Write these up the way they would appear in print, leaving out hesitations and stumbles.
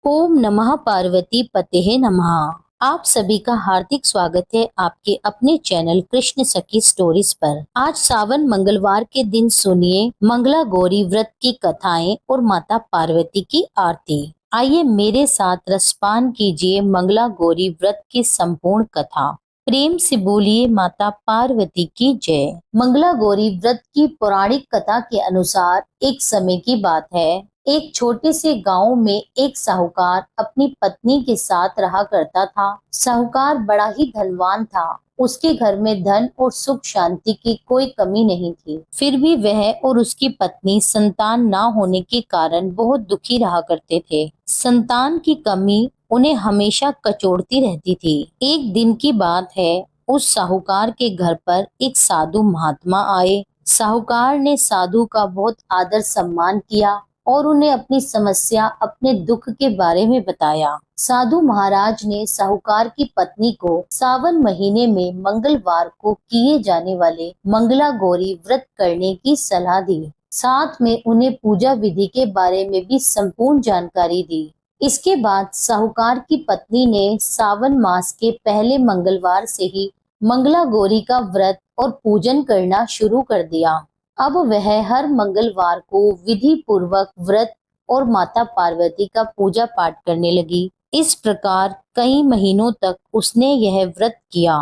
ओम नमः पार्वती पते नमः। आप सभी का हार्दिक स्वागत है आपके अपने चैनल कृष्ण सखी स्टोरीज पर। आज सावन मंगलवार के दिन सुनिए मंगला गौरी व्रत की कथाएं और माता पार्वती की आरती। आइए मेरे साथ रसपान कीजिए मंगला गौरी व्रत की संपूर्ण कथा। प्रेम से बोलिए माता पार्वती की जय। मंगला गौरी व्रत की पौराणिक कथा के अनुसार एक समय की बात है। एक छोटे से गांव में एक साहूकार अपनी पत्नी के साथ रहा करता था। साहूकार बड़ा ही धनवान था। उसके घर में धन और सुख शांति की कोई कमी नहीं थी। फिर भी वह और उसकी पत्नी संतान ना होने के कारण बहुत दुखी रहा करते थे। संतान की कमी उन्हें हमेशा कचोटती रहती थी। एक दिन की बात है, उस साहूकार के घर पर एक साधु महात्मा आए। साहूकार ने साधु का बहुत आदर सम्मान किया और उन्हें अपनी समस्या, अपने दुख के बारे में बताया। साधु महाराज ने साहूकार की पत्नी को सावन महीने में मंगलवार को किए जाने वाले मंगला गौरी व्रत करने की सलाह दी। साथ में उन्हें पूजा विधि के बारे में भी संपूर्ण जानकारी दी। इसके बाद साहूकार की पत्नी ने सावन मास के पहले मंगलवार से ही मंगला गौरी का व्रत और पूजन करना शुरू कर दिया। अब वह हर मंगलवार को विधि पूर्वक व्रत और माता पार्वती का पूजा पाठ करने लगी। इस प्रकार कई महीनों तक उसने यह व्रत किया।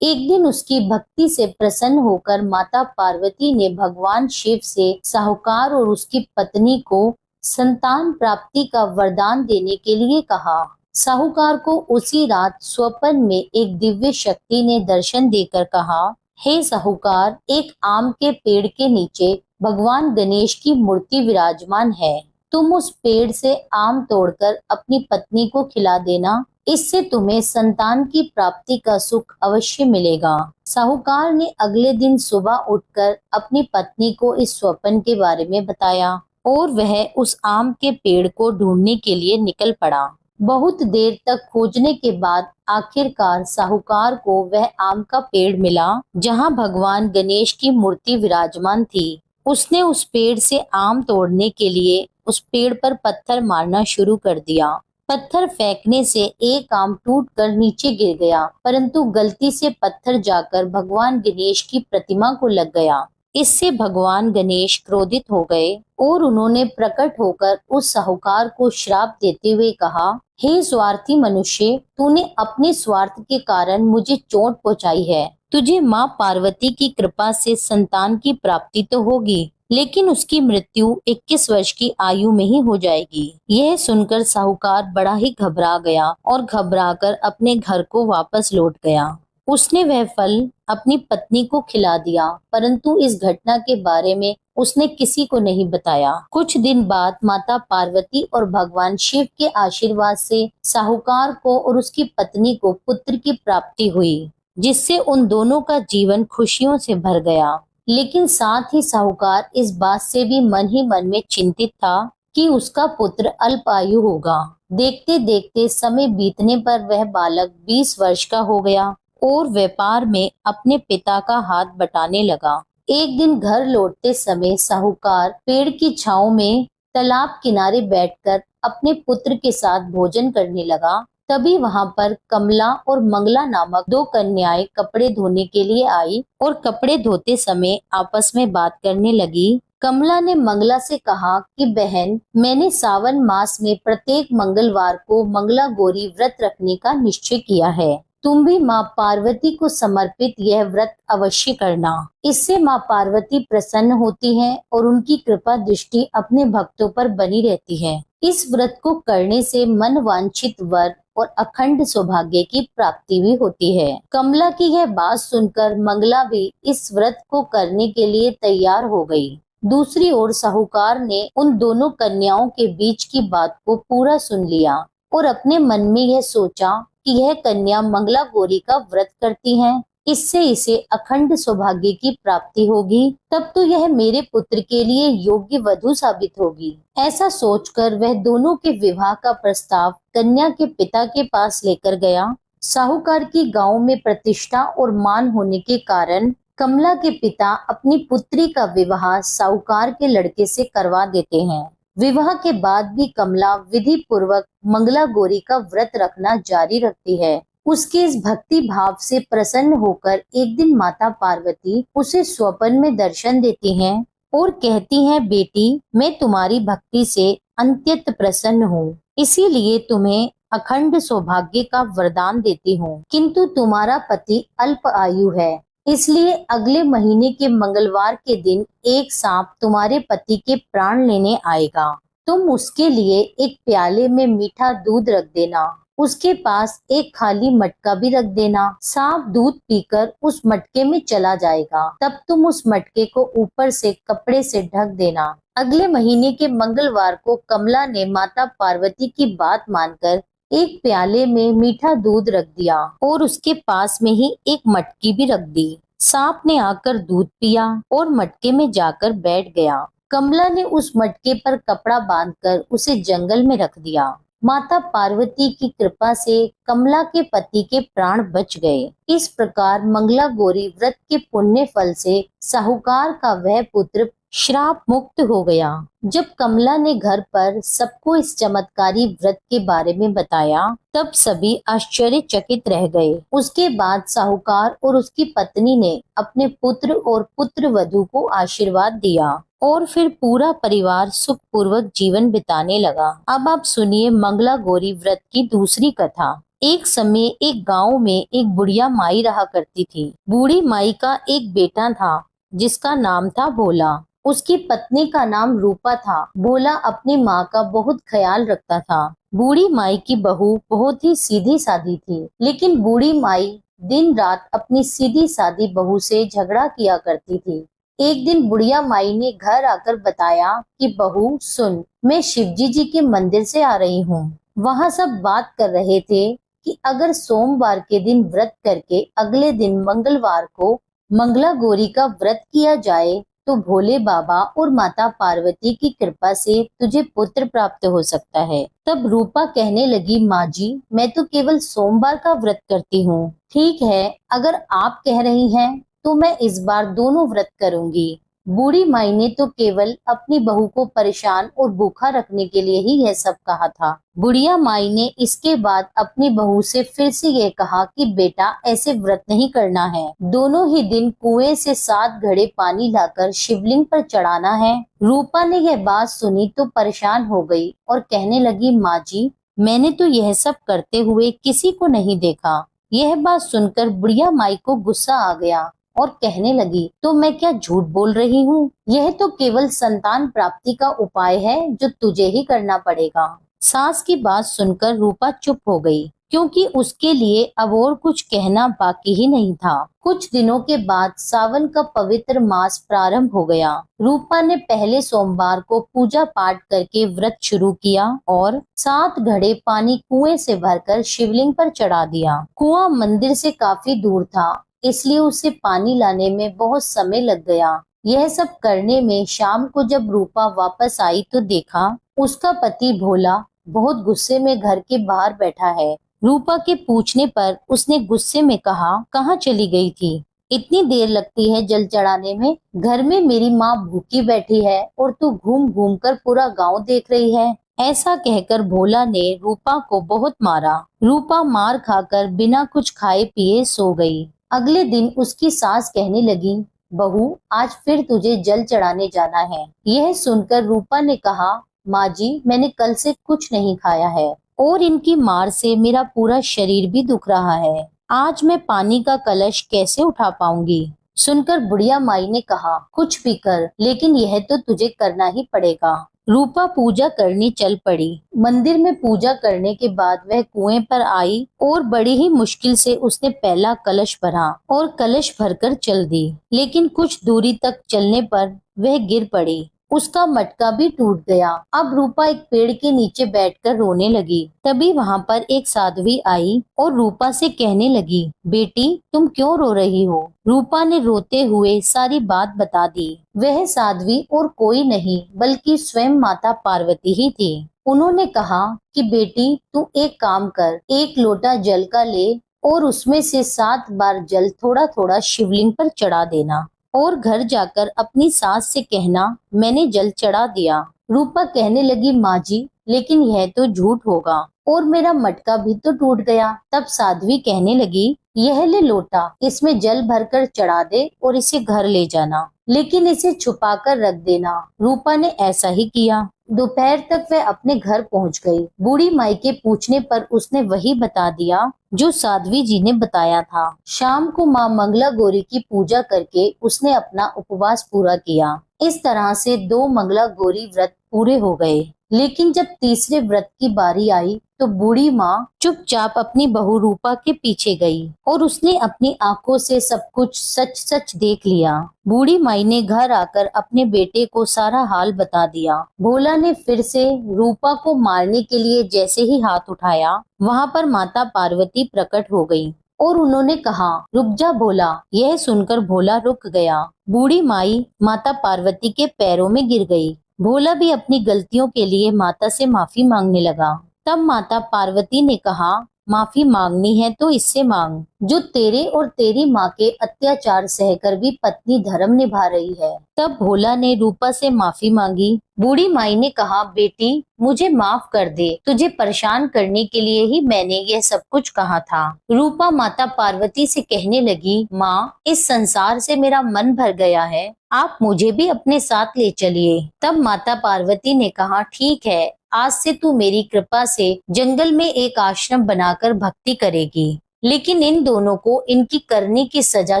एक दिन उसकी भक्ति से प्रसन्न होकर माता पार्वती ने भगवान शिव से साहूकार और उसकी पत्नी को संतान प्राप्ति का वरदान देने के लिए कहा। साहूकार को उसी रात स्वप्न में एक दिव्य शक्ति ने दर्शन देकर कहा, हे साहूकार, एक आम के पेड़ के नीचे भगवान गणेश की मूर्ति विराजमान है। तुम उस पेड़ से आम तोड़कर अपनी पत्नी को खिला देना। इससे तुम्हें संतान की प्राप्ति का सुख अवश्य मिलेगा। साहूकार ने अगले दिन सुबह उठकर अपनी पत्नी को इस स्वप्न के बारे में बताया और वह उस आम के पेड़ को ढूंढने के लिए निकल पड़ा। बहुत देर तक खोजने के बाद आखिरकार साहूकार को वह आम का पेड़ मिला जहां भगवान गणेश की मूर्ति विराजमान थी। उसने उस पेड़ से आम तोड़ने के लिए उस पेड़ पर पत्थर मारना शुरू कर दिया। पत्थर फेंकने से एक आम टूटकर नीचे गिर गया, परंतु गलती से पत्थर जाकर भगवान गणेश की प्रतिमा को लग गया। इससे भगवान गणेश क्रोधित हो गए और उन्होंने प्रकट होकर उस साहूकार को श्राप देते हुए कहा, हे स्वार्थी मनुष्य, तूने अपने स्वार्थ के कारण मुझे चोट पहुंचाई है। तुझे माँ पार्वती की कृपा से संतान की प्राप्ति तो होगी, लेकिन उसकी मृत्यु 21 वर्ष की आयु में ही हो जाएगी। यह सुनकर साहूकार बड़ा ही घबरा गया और घबराकर अपने घर को वापस लौट गया। उसने वह फल अपनी पत्नी को खिला दिया, परंतु इस घटना के बारे में उसने किसी को नहीं बताया। कुछ दिन बाद माता पार्वती और भगवान शिव के आशीर्वाद से साहूकार को और उसकी पत्नी को पुत्र की प्राप्ति हुई, जिससे उन दोनों का जीवन खुशियों से भर गया। लेकिन साथ ही साहूकार इस बात से भी मन ही मन में चिंतित था कि उसका पुत्र अल्पायु होगा। देखते देखते समय बीतने पर वह बालक 20 वर्ष का हो गया और व्यापार में अपने पिता का हाथ बटाने लगा। एक दिन घर लौटते समय साहूकार पेड़ की छांव में तालाब किनारे बैठकर अपने पुत्र के साथ भोजन करने लगा। तभी वहां पर कमला और मंगला नामक दो कन्याएं कपड़े धोने के लिए आई और कपड़े धोते समय आपस में बात करने लगी। कमला ने मंगला से कहा कि बहन, मैंने सावन मास में प्रत्येक मंगलवार को मंगला गौरी व्रत रखने का निश्चय किया है। तुम भी माँ पार्वती को समर्पित यह व्रत अवश्य करना। इससे माँ पार्वती प्रसन्न होती हैं और उनकी कृपा दृष्टि अपने भक्तों पर बनी रहती है। इस व्रत को करने से मन वांछित वर और अखंड सौभाग्य की प्राप्ति भी होती है। कमला की यह बात सुनकर मंगला भी इस व्रत को करने के लिए तैयार हो गई। दूसरी ओर साहूकार ने उन दोनों कन्याओं के बीच की बात को पूरा सुन लिया और अपने मन में यह सोचा कि यह कन्या मंगला गौरी का व्रत करती हैं, इससे इसे अखंड सौभाग्य की प्राप्ति होगी, तब तो यह मेरे पुत्र के लिए योग्य वधू साबित होगी। ऐसा सोचकर वह दोनों के विवाह का प्रस्ताव कन्या के पिता के पास लेकर गया। साहूकार की गांव में प्रतिष्ठा और मान होने के कारण कमला के पिता अपनी पुत्री का विवाह साहूकार के लड़के से करवा देते हैं। विवाह के बाद भी कमला विधि पूर्वक मंगला गौरी का व्रत रखना जारी रखती है। उसके इस भक्ति भाव से प्रसन्न होकर एक दिन माता पार्वती उसे स्वप्न में दर्शन देती हैं और कहती हैं, बेटी, मैं तुम्हारी भक्ति से अत्यंत प्रसन्न हूँ, इसीलिए तुम्हें अखंड सौभाग्य का वरदान देती हूँ। किंतु तुम्हारा पति अल्प आयु है, इसलिए अगले महीने के मंगलवार के दिन एक सांप तुम्हारे पति के प्राण लेने आएगा। तुम उसके लिए एक प्याले में मीठा दूध रख देना, उसके पास एक खाली मटका भी रख देना। सांप दूध पीकर उस मटके में चला जाएगा, तब तुम उस मटके को ऊपर से कपड़े से ढक देना। अगले महीने के मंगलवार को कमला ने माता पार्वती की बात मानकर एक प्याले में मीठा दूध रख दिया और उसके पास में ही एक मटकी भी रख दी। सांप ने आकर दूध पिया और मटके में जाकर बैठ गया। कमला ने उस मटके पर कपड़ा बांधकर उसे जंगल में रख दिया। माता पार्वती की कृपा से कमला के पति के प्राण बच गए। इस प्रकार मंगला गौरी व्रत के पुण्य फल से साहूकार का वह पुत्र श्राप मुक्त हो गया। जब कमला ने घर पर सबको इस चमत्कारी व्रत के बारे में बताया, तब सभी आश्चर्यचकित रह गए। उसके बाद साहूकार और उसकी पत्नी ने अपने पुत्र और पुत्र वधू को आशीर्वाद दिया और फिर पूरा परिवार सुख पूर्वक जीवन बिताने लगा। अब आप सुनिए मंगला गौरी व्रत की दूसरी कथा। एक समय एक गांव में एक बुढ़िया माई रहा करती थी। बूढ़ी माई का एक बेटा था जिसका नाम था भोला। उसकी पत्नी का नाम रूपा था। भोला अपनी माँ का बहुत ख्याल रखता था। बूढ़ी माई की बहू बहुत ही सीधी सादी थी, लेकिन बूढ़ी माई दिन रात अपनी सीधी सादी बहू से झगड़ा किया करती थी। एक दिन बुढ़िया माई ने घर आकर बताया कि बहू सुन, मैं शिवजी जी के मंदिर से आ रही हूँ। वहाँ सब बात कर रहे थे कि अगर सोमवार के दिन व्रत करके अगले दिन मंगलवार को मंगला गौरी का व्रत किया जाए तो भोले बाबा और माता पार्वती की कृपा से तुझे पुत्र प्राप्त हो सकता है। तब रूपा कहने लगी, माँ जी, मैं तो केवल सोमवार का व्रत करती हूँ। ठीक है, अगर आप कह रही हैं तो मैं इस बार दोनों व्रत करूंगी। बूढ़ी माई ने तो केवल अपनी बहू को परेशान और भूखा रखने के लिए ही यह सब कहा था। बुढ़िया माई ने इसके बाद अपनी बहू से फिर से यह कहा कि बेटा, ऐसे व्रत नहीं करना है। दोनों ही दिन कुएं से 7 घड़े पानी लाकर शिवलिंग पर चढ़ाना है। रूपा ने यह बात सुनी तो परेशान हो गई और कहने लगी, माँ जी, मैंने तो यह सब करते हुए किसी को नहीं देखा। यह बात सुनकर बुढ़िया माई को गुस्सा आ गया और कहने लगी, तो मैं क्या झूठ बोल रही हूँ? यह तो केवल संतान प्राप्ति का उपाय है जो तुझे ही करना पड़ेगा। सास की बात सुनकर रूपा चुप हो गई, क्योंकि उसके लिए अब और कुछ कहना बाकी ही नहीं था। कुछ दिनों के बाद सावन का पवित्र मास प्रारंभ हो गया। रूपा ने पहले सोमवार को पूजा पाठ करके व्रत शुरू किया और 7 घड़े पानी कुएं से भरकर शिवलिंग पर चढ़ा दिया। कुआं मंदिर से काफी दूर था, इसलिए उसे पानी लाने में बहुत समय लग गया। यह सब करने में शाम को जब रूपा वापस आई तो देखा उसका पति भोला बहुत गुस्से में घर के बाहर बैठा है। रूपा के पूछने पर उसने गुस्से में कहा, कहाँ चली गई थी? इतनी देर लगती है जल चढ़ाने में? घर में मेरी माँ भूखी बैठी है और तू घूम घूम कर पूरा गाँव देख रही है। ऐसा कहकर भोला ने रूपा को बहुत मारा। रूपा मार खाकर बिना कुछ खाए पिए सो गई। अगले दिन उसकी सास कहने लगी, बहू, आज फिर तुझे जल चढ़ाने जाना है। यह सुनकर रूपा ने कहा, माँ जी, मैंने कल से कुछ नहीं खाया है और इनकी मार से मेरा पूरा शरीर भी दुख रहा है। आज मैं पानी का कलश कैसे उठा पाऊंगी? सुनकर बुढ़िया माई ने कहा, कुछ भी कर, लेकिन यह तो तुझे करना ही पड़ेगा। रूपा पूजा करने चल पड़ी। मंदिर में पूजा करने के बाद वह कुएं पर आई और बड़ी ही मुश्किल से उसने पहला कलश भरा और कलश भरकर चल दी, लेकिन कुछ दूरी तक चलने पर वह गिर पड़ी। उसका मटका भी टूट गया। अब रूपा एक पेड़ के नीचे बैठकर रोने लगी। तभी वहाँ पर एक साध्वी आई और रूपा से कहने लगी, बेटी, तुम क्यों रो रही हो? रूपा ने रोते हुए सारी बात बता दी। वह साध्वी और कोई नहीं बल्कि स्वयं माता पार्वती ही थी। उन्होंने कहा कि बेटी, तू एक काम कर, एक लोटा जल का ले और उसमें से 7 बार जल थोड़ा थोड़ा शिवलिंग पर चढ़ा देना और घर जाकर अपनी सास से कहना, मैंने जल चढ़ा दिया। रूपा कहने लगी, माँ जी, लेकिन यह तो झूठ होगा और मेरा मटका भी तो टूट गया। तब साध्वी कहने लगी, यह ले लोटा, इसमें जल भरकर चढ़ा दे और इसे घर ले जाना, लेकिन इसे छुपा कर रख देना। रूपा ने ऐसा ही किया। दोपहर तक वह अपने घर पहुंच गई। बूढ़ी माई के पूछने पर उसने वही बता दिया जो साध्वी जी ने बताया था। शाम को माँ मंगला गौरी की पूजा करके उसने अपना उपवास पूरा किया। इस तरह से 2 मंगला गौरी व्रत पूरे हो गए। लेकिन जब तीसरे व्रत की बारी आई तो बूढ़ी माँ चुपचाप अपनी बहू रूपा के पीछे गई और उसने अपनी आंखों से सब कुछ सच सच देख लिया। बूढ़ी माई ने घर आकर अपने बेटे को सारा हाल बता दिया। भोला ने फिर से रूपा को मारने के लिए जैसे ही हाथ उठाया, वहाँ पर माता पार्वती प्रकट हो गई और उन्होंने कहा, रुक जा भोला। यह सुनकर भोला रुक गया। बूढ़ी माई माता पार्वती के पैरों में गिर गई। भोला भी अपनी गलतियों के लिए माता से माफी मांगने लगा। तब माता पार्वती ने कहा, माफी मांगनी है तो इससे मांग, जो तेरे और तेरी माँ के अत्याचार सहकर भी पत्नी धर्म निभा रही है। तब भोला ने रूपा से माफी मांगी। बूढ़ी माई ने कहा, बेटी मुझे माफ कर दे, तुझे परेशान करने के लिए ही मैंने यह सब कुछ कहा था। रूपा माता पार्वती से कहने लगी, माँ, इस संसार से मेरा मन भर गया है, आप मुझे भी अपने साथ ले चलिए। तब माता पार्वती ने कहा, ठीक है, आज से तू मेरी कृपा से जंगल में एक आश्रम बनाकर भक्ति करेगी, लेकिन इन दोनों को इनकी करने की सजा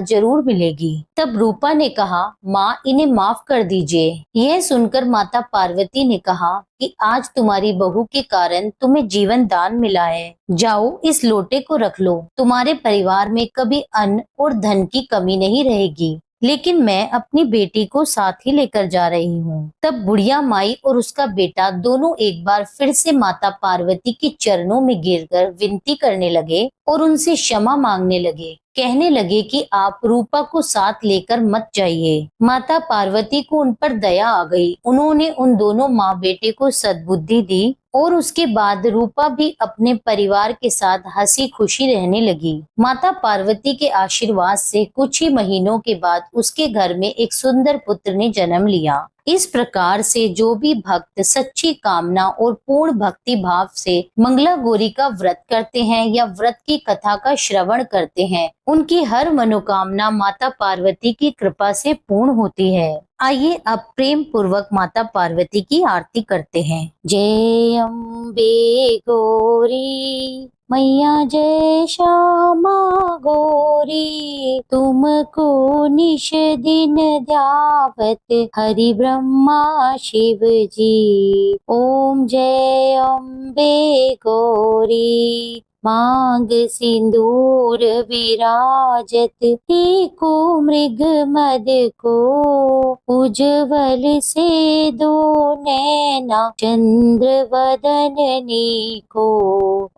जरूर मिलेगी। तब रूपा ने कहा, माँ, इन्हें माफ कर दीजिए। यह सुनकर माता पार्वती ने कहा कि आज तुम्हारी बहू के कारण तुम्हें जीवन दान मिला है। जाओ, इस लोटे को रख लो। तुम्हारे परिवार में कभी अन्न और धन की कमी नहीं रहेगी, लेकिन मैं अपनी बेटी को साथ ही लेकर जा रही हूँ। तब बुढ़िया माई और उसका बेटा दोनों एक बार फिर से माता पार्वती के चरणों में गिरकर विनती करने लगे और उनसे क्षमा मांगने लगे। कहने लगे कि आप रूपा को साथ लेकर मत जाइए। माता पार्वती को उन पर दया आ गई। उन्होंने उन दोनों माँ बेटे को सद्बुद्धि दी और उसके बाद रूपा भी अपने परिवार के साथ हंसी खुशी रहने लगी। माता पार्वती के आशीर्वाद से कुछ ही महीनों के बाद उसके घर में एक सुंदर पुत्र ने जन्म लिया। इस प्रकार से जो भी भक्त सच्ची कामना और पूर्ण भक्ति भाव से मंगला गौरी का व्रत करते हैं या व्रत की कथा का श्रवण करते हैं, उनकी हर मनोकामना माता पार्वती की कृपा से पूर्ण होती है। आइए अब प्रेम पूर्वक माता पार्वती की आरती करते हैं। जय अम्बे गौरी मैया, जय श्यामा गौरी, तुमको निश दिन ध्यावत हरि ब्रह्मा शिव जी। ओम जय अम्बे गौरी, मांग सिंदूर विराजत, एको मृग मद को, उज्ज्वल से दो नैना चंद्र वदननी को।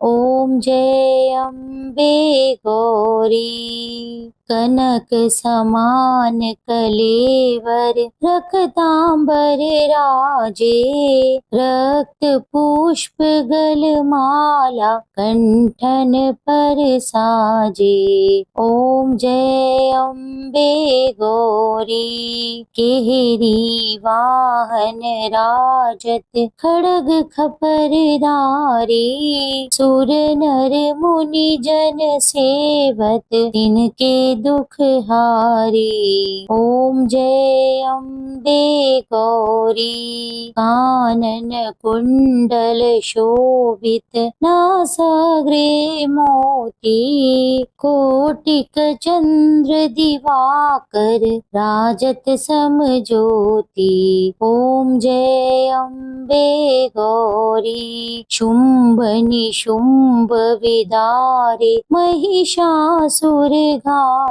ओम जय अम्बे गौरी, कनक समान कलेवर, रक्तांबर राजे, रक्त पुष्प गलमाला कंठन पर साजे। ओम जय अम्बे गौरी, केहरी वाहन राजत, खड़ग खपर धारी, सुर नर मुनि जन सेवत, तिनके दुख हारी। ओम जय अम्बे गौरी, कानन कुंडल शोभित, नासाग्रे मोती, कोटिक चंद्र दिवाकर, राजत समज्योति। ओम जय अम्बे गौरी, शुंभ निशुंभ विदारे, महिषासुर घाती,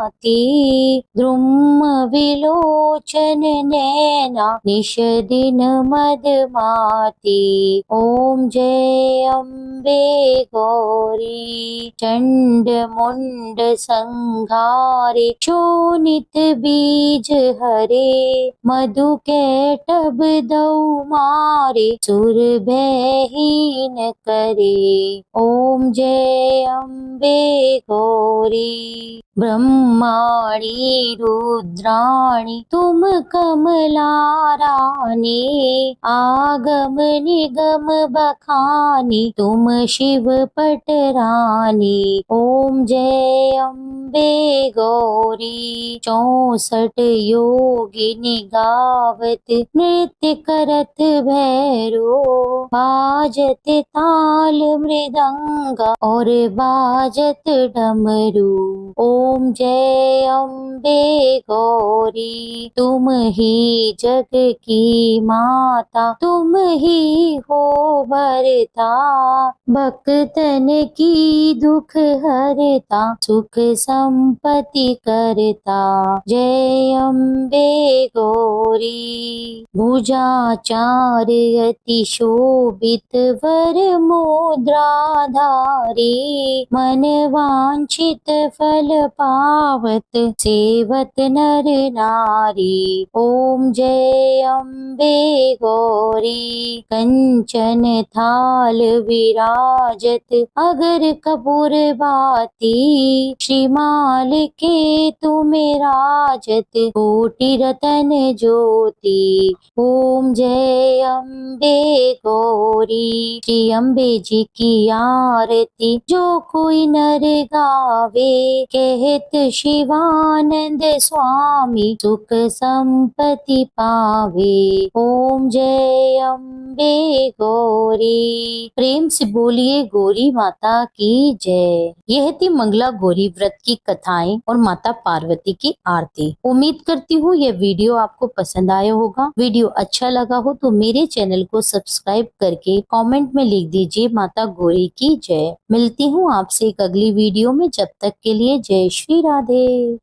द्रुम विलोचन नैना, निश दिन मदमाती। ओम जय अम्बे गौरी, चंड मुंड संघारे, शोणित बीज हरे, मधु कैटभ दौ मारे, सुर भयहीन करे। ओम जय अम्बे गौरी। ब्रह्माणि रुद्राणि तुम कमला रानी, आगम निगम बखानी तुम शिव पटरानी। ओम जय अम्बे गौरी, 64 योगिनी गावत नृत्य करत भैरो, बाजत ताल मृदंग और बाजत डमरू। ओम जय अम्बे गौरी, तुम ही जग की माता, तुम ही हो भरता, भक्तन की दुख हरता, सुख संपत्ति करता। जय अम्बे गौरी। भुजाचार अति शोभित वर मुद्राधारी, मन वांछित फल पावत सेवत नर नारी। ओम जय अम्बे गौरी, कंचन थाल विराजत अगर कपूर बाती, श्रीमाल के तुम्हें राजत कोटि रतन ज्योति। ओम जय अम्बे गौरी, श्री अम्बे जी की आरती जो कोई नर गावे, कहत शिवानंद स्वामी सुख संपत्ति पावे। ओम जय अम्बे गौरी। प्रेम से बोलिए गौरी माता की जय। यह थी मंगला गौरी व्रत की कथाएं और माता पार्वती की आरती। उम्मीद करती हूँ यह वीडियो आपको पसंद आया होगा। वीडियो अच्छा लगा हो तो मेरे चैनल को सब्सक्राइब करके कमेंट में लिख दीजिए माता गौरी की जय। मिलती हूँ आपसे एक अगली वीडियो में, जब तक के लिए जय श्री राधे।